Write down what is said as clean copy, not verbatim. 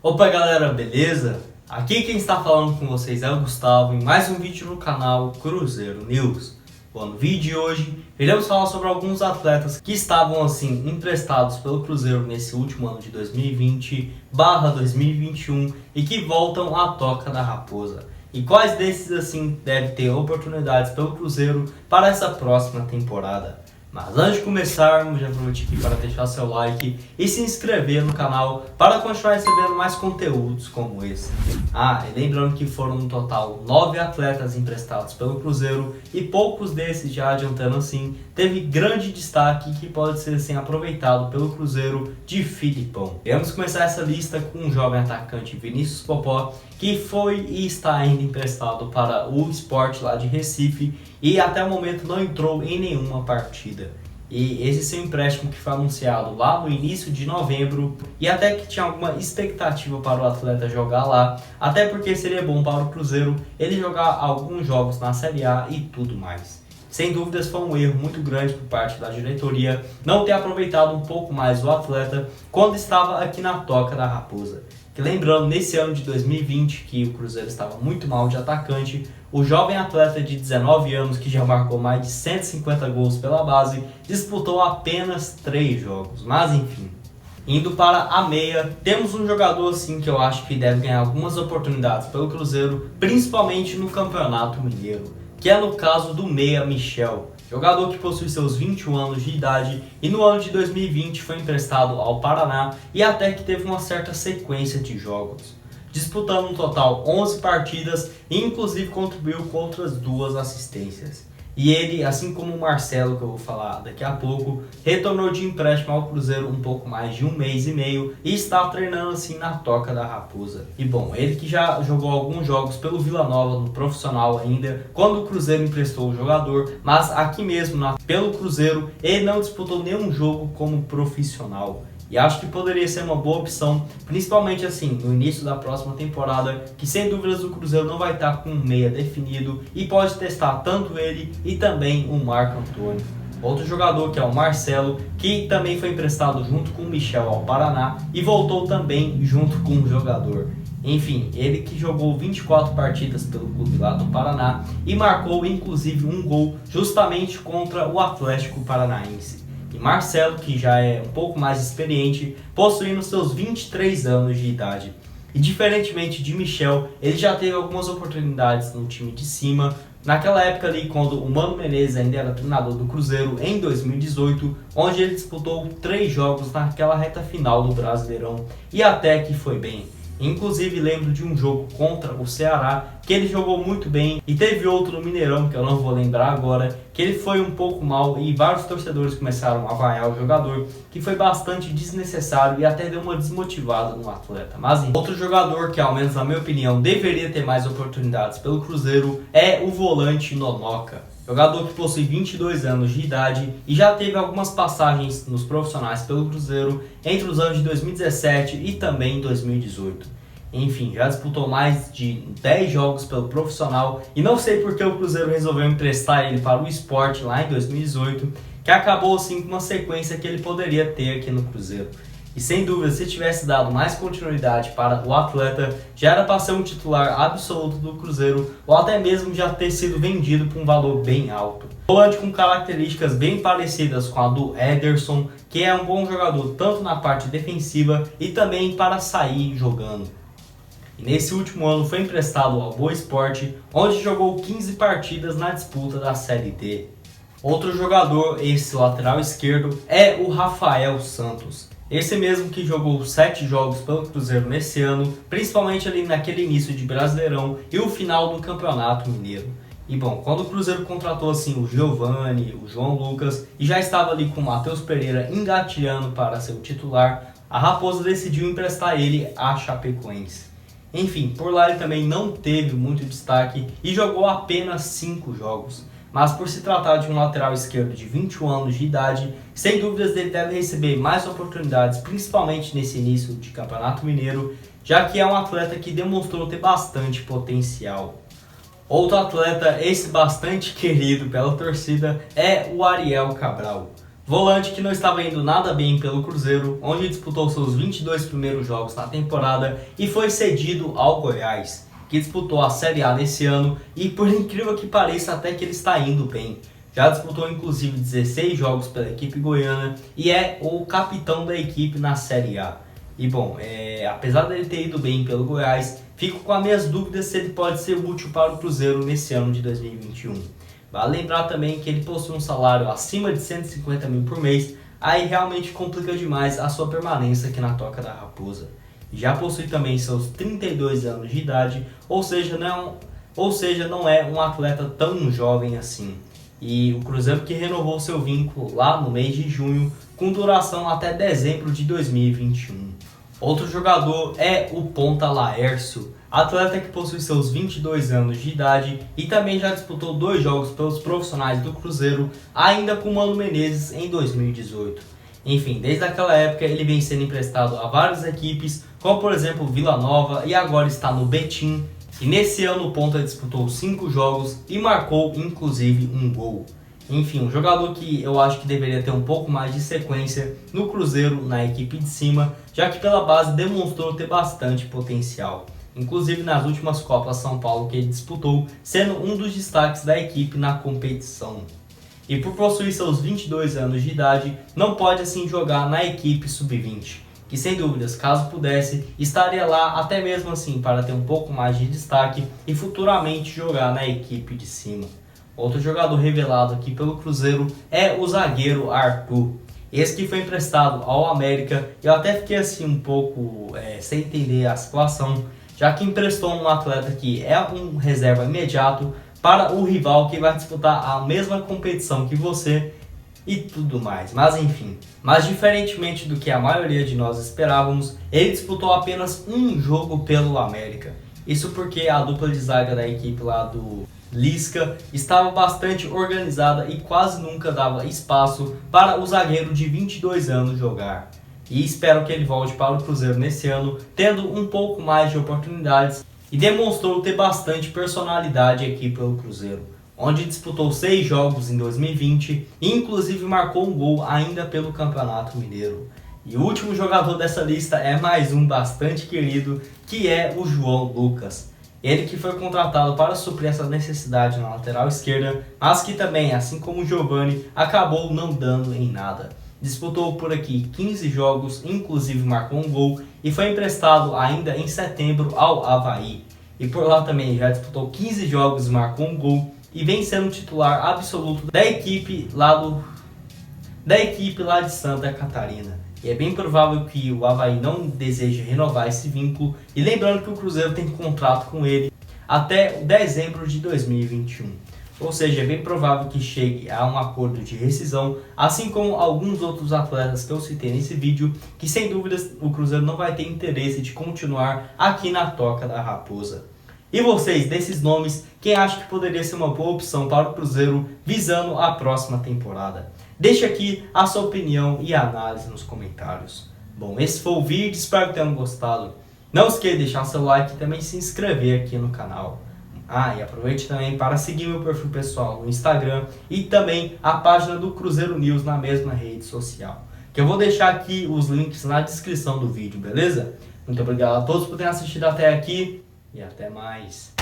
Opa galera, beleza? Aqui quem está falando com vocês é o Gustavo em mais um vídeo no canal Cruzeiro News. Bom, no vídeo de hoje iremos falar sobre alguns atletas que estavam assim emprestados pelo Cruzeiro nesse último ano de 2020/2021 e que voltam à Toca da Raposa. E quais desses assim devem ter oportunidades pelo Cruzeiro para essa próxima temporada. Mas antes de começarmos, já aproveite aqui para deixar seu like e se inscrever no canal para continuar recebendo mais conteúdos como esse. E lembrando que foram no total 9 atletas emprestados pelo Cruzeiro e poucos desses, já adiantando assim, teve grande destaque que pode ser assim aproveitado pelo Cruzeiro de Filipão. Vamos começar essa lista com o jovem atacante Vinícius Popó, que foi e está ainda emprestado para o Sport lá de Recife e até o momento não entrou em nenhuma partida. E esse seu empréstimo que foi anunciado lá no início de novembro e até que tinha alguma expectativa para o atleta jogar lá, até porque seria bom para o Cruzeiro ele jogar alguns jogos na Série A e tudo mais. Sem dúvidas foi um erro muito grande por parte da diretoria não ter aproveitado um pouco mais o atleta quando estava aqui na Toca da Raposa. Que lembrando, nesse ano de 2020, que o Cruzeiro estava muito mal de atacante, o jovem atleta de 19 anos, que já marcou mais de 150 gols pela base, disputou apenas 3 jogos. Mas enfim, indo para a meia, temos um jogador assim que eu acho que deve ganhar algumas oportunidades pelo Cruzeiro, principalmente no Campeonato Mineiro, que é no caso do meia Michel. Jogador que possui seus 21 anos de idade e no ano de 2020 foi emprestado ao Paraná e até que teve uma certa sequência de jogos, disputando um total 11 partidas e inclusive contribuiu com outras 2 assistências. E ele, assim como o Marcelo, que eu vou falar daqui a pouco, retornou de empréstimo ao Cruzeiro um pouco mais de 1 mês e meio e está treinando assim na Toca da Raposa. E bom, ele que já jogou alguns jogos pelo Vila Nova no profissional ainda, quando o Cruzeiro emprestou o jogador, mas aqui mesmo pelo Cruzeiro ele não disputou nenhum jogo como profissional. E acho que poderia ser uma boa opção, principalmente assim, no início da próxima temporada, que sem dúvidas o Cruzeiro não vai estar com um meia definido e pode testar tanto ele e também o Marco Antônio. Outro jogador que é o Marcelo, que também foi emprestado junto com o Michel ao Paraná e voltou também junto com o jogador. Enfim, ele que jogou 24 partidas pelo clube lá do Paraná e marcou inclusive um gol justamente contra o Atlético Paranaense. E Marcelo, que já é um pouco mais experiente, possuindo seus 23 anos de idade. E diferentemente de Michel, ele já teve algumas oportunidades no time de cima, naquela época ali quando o Mano Menezes ainda era treinador do Cruzeiro em 2018, onde ele disputou 3 jogos naquela reta final do Brasileirão e até que foi bem. Inclusive lembro de um jogo contra o Ceará que ele jogou muito bem e teve outro no Mineirão que eu não vou lembrar agora, que ele foi um pouco mal e vários torcedores começaram a vaiar o jogador, que foi bastante desnecessário e até deu uma desmotivada no atleta. Mas outro jogador que, ao menos na minha opinião, deveria ter mais oportunidades pelo Cruzeiro é o volante Nonoca. Jogador que possui 22 anos de idade e já teve algumas passagens nos profissionais pelo Cruzeiro entre os anos de 2017 e também 2018. Enfim, já disputou mais de 10 jogos pelo profissional e não sei porque o Cruzeiro resolveu emprestar ele para o Sport lá em 2018, que acabou assim com uma sequência que ele poderia ter aqui no Cruzeiro. E sem dúvida, se tivesse dado mais continuidade para o atleta, já era para ser um titular absoluto do Cruzeiro ou até mesmo já ter sido vendido por um valor bem alto. Volante com características bem parecidas com a do Ederson, que é um bom jogador tanto na parte defensiva e também para sair jogando. E nesse último ano foi emprestado ao Boa Esporte, onde jogou 15 partidas na disputa da Série D. Outro jogador, esse lateral esquerdo, é o Rafael Santos. Esse mesmo que jogou 7 jogos pelo Cruzeiro nesse ano, principalmente ali naquele início de Brasileirão e o final do Campeonato Mineiro. E bom, quando o Cruzeiro contratou assim o Giovani, o João Lucas e já estava ali com o Matheus Pereira engatilhando para ser o titular, a Raposa decidiu emprestar ele à Chapecoense. Enfim, por lá ele também não teve muito destaque e jogou apenas 5 jogos. Mas por se tratar de um lateral esquerdo de 21 anos de idade, sem dúvidas ele deve receber mais oportunidades, principalmente nesse início de Campeonato Mineiro, já que é um atleta que demonstrou ter bastante potencial. Outro atleta, esse bastante querido pela torcida, é o Ariel Cabral. Volante que não estava indo nada bem pelo Cruzeiro, onde disputou seus 22 primeiros jogos na temporada e foi cedido ao Goiás, que disputou a Série A nesse ano e, por incrível que pareça, até que ele está indo bem. Já disputou inclusive 16 jogos pela equipe goiana e é o capitão da equipe na Série A. E bom, apesar dele ter ido bem pelo Goiás, fico com as minhas dúvidas se ele pode ser útil para o Cruzeiro nesse ano de 2021. Vale lembrar também que ele possui um salário acima de 150 mil por mês, aí realmente complica demais a sua permanência aqui na Toca da Raposa. Já possui também seus 32 anos de idade, ou seja, não é um atleta tão jovem assim. E o Cruzeiro que renovou seu vínculo lá no mês de junho, com duração até dezembro de 2021. Outro jogador é o ponta Laércio, atleta que possui seus 22 anos de idade e também já disputou 2 jogos pelos profissionais do Cruzeiro, ainda com Mano Menezes em 2018. Enfim, desde aquela época ele vem sendo emprestado a várias equipes, como por exemplo Vila Nova, e agora está no Betim. E nesse ano o ponta disputou 5 jogos e marcou inclusive um gol. Enfim, um jogador que eu acho que deveria ter um pouco mais de sequência no Cruzeiro, na equipe de cima, já que pela base demonstrou ter bastante potencial. Inclusive nas últimas Copas São Paulo que ele disputou, sendo um dos destaques da equipe na competição. E por possuir seus 22 anos de idade, não pode assim jogar na equipe sub-20, que sem dúvidas, caso pudesse, estaria lá até mesmo assim para ter um pouco mais de destaque e futuramente jogar na equipe de cima. Outro jogador revelado aqui pelo Cruzeiro é o zagueiro Arthur. Esse que foi emprestado ao América, eu até fiquei assim um pouco sem entender a situação, já que emprestou um atleta que é um reserva imediato para o rival que vai disputar a mesma competição que você e tudo mais. Mas enfim, diferentemente do que a maioria de nós esperávamos, ele disputou apenas um jogo pelo América. Isso porque a dupla de zaga da equipe lá do Lisca estava bastante organizada e quase nunca dava espaço para o zagueiro de 22 anos jogar. E espero que ele volte para o Cruzeiro nesse ano, tendo um pouco mais de oportunidades, e demonstrou ter bastante personalidade aqui pelo Cruzeiro, onde disputou 6 jogos em 2020 e inclusive marcou um gol ainda pelo Campeonato Mineiro. E o último jogador dessa lista é mais um bastante querido, que é o João Lucas. Ele que foi contratado para suprir essa necessidade na lateral esquerda, mas que também, assim como o Giovani, acabou não dando em nada. Disputou por aqui 15 jogos, inclusive marcou um gol e foi emprestado ainda em setembro ao Avaí. E por lá também já disputou 15 jogos e marcou um gol e vem sendo titular absoluto da equipe lá de Santa Catarina. E é bem provável que o Avaí não deseje renovar esse vínculo. E lembrando que o Cruzeiro tem contrato com ele até dezembro de 2021. Ou seja, é bem provável que chegue a um acordo de rescisão, assim como alguns outros atletas que eu citei nesse vídeo, que sem dúvidas o Cruzeiro não vai ter interesse de continuar aqui na Toca da Raposa. E vocês, desses nomes, quem acha que poderia ser uma boa opção para o Cruzeiro visando a próxima temporada? Deixe aqui a sua opinião e análise nos comentários. Bom, esse foi o vídeo, espero que tenham gostado. Não esqueça de deixar seu like e também se inscrever aqui no canal. E aproveite também para seguir meu perfil pessoal no Instagram e também a página do Cruzeiro News na mesma rede social, que eu vou deixar aqui os links na descrição do vídeo, beleza? Muito obrigado a todos por terem assistido até aqui e até mais.